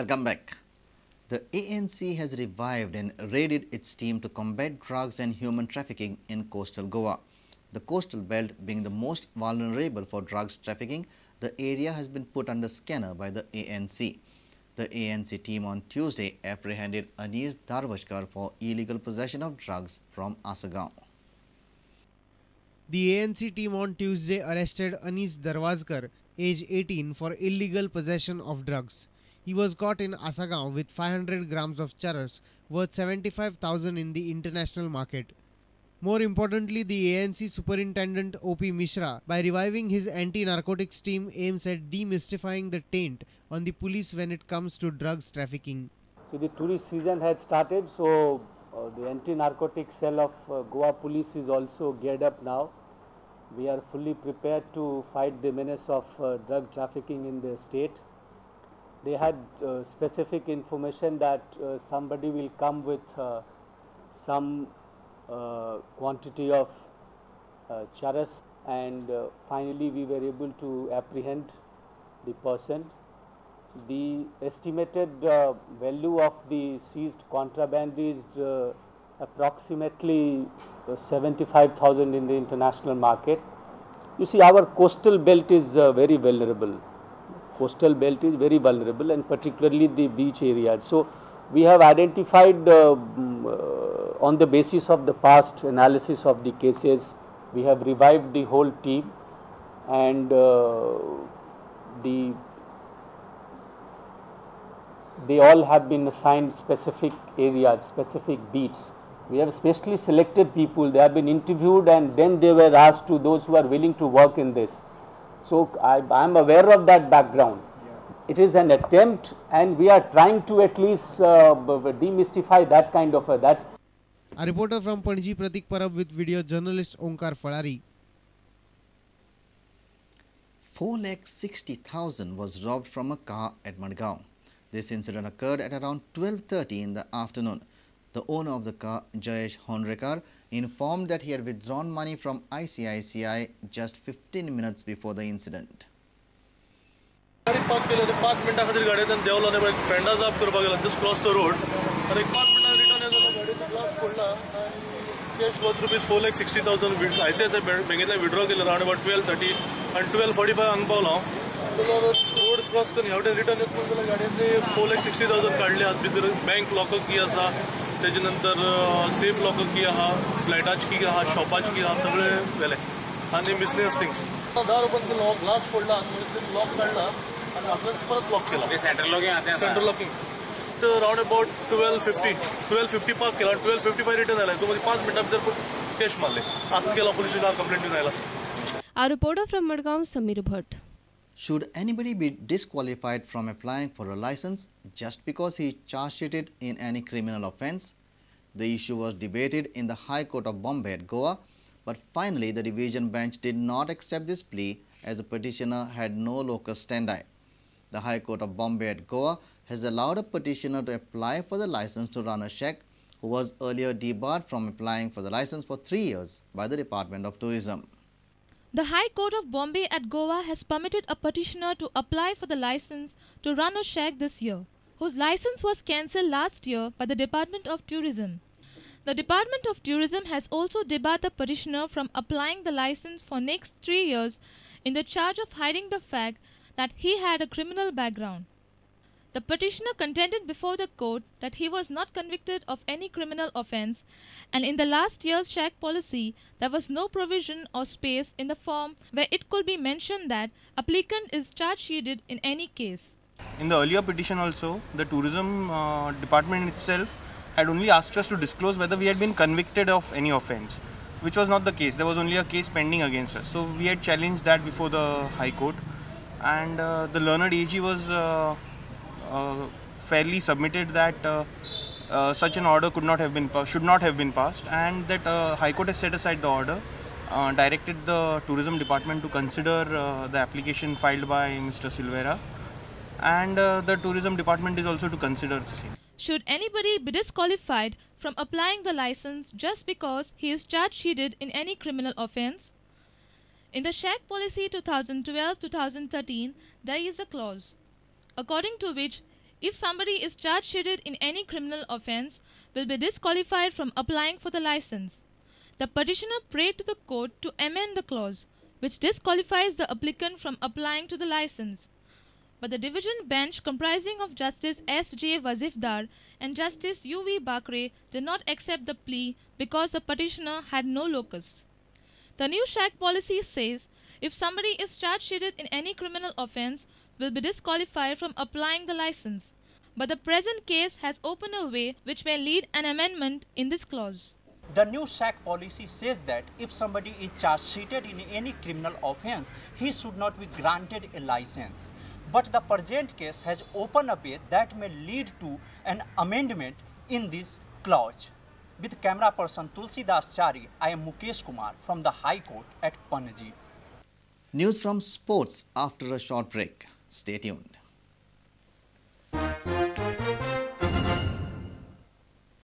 Welcome back. The ANC has revived and raided its team to combat drugs and human trafficking in coastal Goa. The coastal belt being the most vulnerable for drugs trafficking, the area has been put under scanner by the ANC. The ANC team on Tuesday apprehended Anis Darvashkar for illegal possession of drugs from Asagaon. The ANC team on Tuesday arrested Anis Darvashkar, age 18, for illegal possession of drugs. He was caught in Asagaon with 500 grams of charas worth 75,000 in the international market. More importantly, the ANC Superintendent O.P. Mishra, by reviving his anti-narcotics team, aims at demystifying the taint on the police when it comes to drugs trafficking. So the tourist season had started, so the anti-narcotics cell of Goa police is also geared up now. We are fully prepared to fight the menace of drug trafficking in the state. They had specific information that somebody will come with some quantity of charas, and finally we were able to apprehend the person. The estimated value of the seized contraband is approximately 75,000 in the international market. You see, our coastal belt is very vulnerable. Coastal belt is very vulnerable, and particularly the beach areas. So we have identified on the basis of the past analysis of the cases, we have revived the whole team, and they all have been assigned specific areas, specific beats. We have specially selected people, they have been interviewed, and then they were asked to those who are willing to work in this. So I am aware of that background. It is an attempt, and we are trying to at least demystify that kind of that. A reporter from Panji, Pratik Parab, with video journalist Onkar Falari. 4,60,000 was robbed from a car at Madgaon. This incident occurred at around 12:30 in the afternoon. The owner of the car, Jayesh Honrekar, informed that he had withdrawn money from ICICI just 15 minutes before the incident. Just crossed the road. Cash was rupees 4,60,000. ICICI bank withdraw around about 12:30 and 12:45 अंगपावला. Road cross करून ह्यावटेन return येतो जाल्यार गाडयेन 4,60,000 काडले आहात. भितर bank locker की आसा, त्याच्यानंतर सेफ लॉकर की आहा, फ्लॅटाची की आहा, शॉपाची की आहा, सगळे गेले आणि बिझनेस थिंग्स. दार ओपन केलो, ग्लास फोडला, लॉक काढला आणि आपण परत लॉक केला. Central locking round about 12:50 park केला, 12:55 रिटर्न आला. तो 5 मिनिटां भितर कॅश मारले. आता गेला पोलिसांना कंप्लेंट घेऊन आयला. Our reporter from Madgaon, Samir Bhatt. Should anybody be disqualified from applying for a license just because he is charge sheeted in any criminal offence? The issue was debated in the High Court of Bombay at Goa, but finally the division bench did not accept this plea as the petitioner had no locus standi. The High Court of Bombay at Goa has allowed a petitioner to apply for the license to run a shack who was earlier debarred from applying for the license for 3 years by the Department of Tourism. The High Court of Bombay at Goa has permitted a petitioner to apply for the license to run a shack this year, whose license was cancelled last year by the Department of Tourism. The Department of Tourism has also debarred the petitioner from applying the license for next 3 years in the charge of hiding the fact that he had a criminal background. The petitioner contended before the court that he was not convicted of any criminal offence, and in the last year's shack policy, there was no provision or space in the form where it could be mentioned that applicant is charge sheeted in any case. In the earlier petition also, the tourism department itself had only asked us to disclose whether we had been convicted of any offence, which was not the case. There was only a case pending against us. So we had challenged that before the High Court, and the learned AG was fairly submitted that such an order should not have been passed, and that High Court has set aside the order, directed the tourism department to consider the application filed by Mr. Silvera, and the tourism department is also to consider the same. Should anybody be disqualified from applying the license just because he is charge sheeted in any criminal offence? In the shack policy 2012-2013, there is a clause according to which if somebody is charge sheeted in any criminal offence, will be disqualified from applying for the license. The petitioner prayed to the court to amend the clause, which disqualifies the applicant from applying to the license. But the division bench comprising of Justice S.J. Wazifdar and Justice U.V. Bakre did not accept the plea because the petitioner had no locus. The new shack policy says if somebody is charge sheeted in any criminal offence, will be disqualified from applying the license. But the present case has opened a way which may lead an amendment in this clause. The new SAC policy says that if somebody is charge sheeted in any criminal offence, he should not be granted a license. But the present case has opened a way that may lead to an amendment in this clause. With camera person Tulsi Das Chari, I am Mukesh Kumar from the High Court at Panaji. News from sports after a short break. Stay tuned.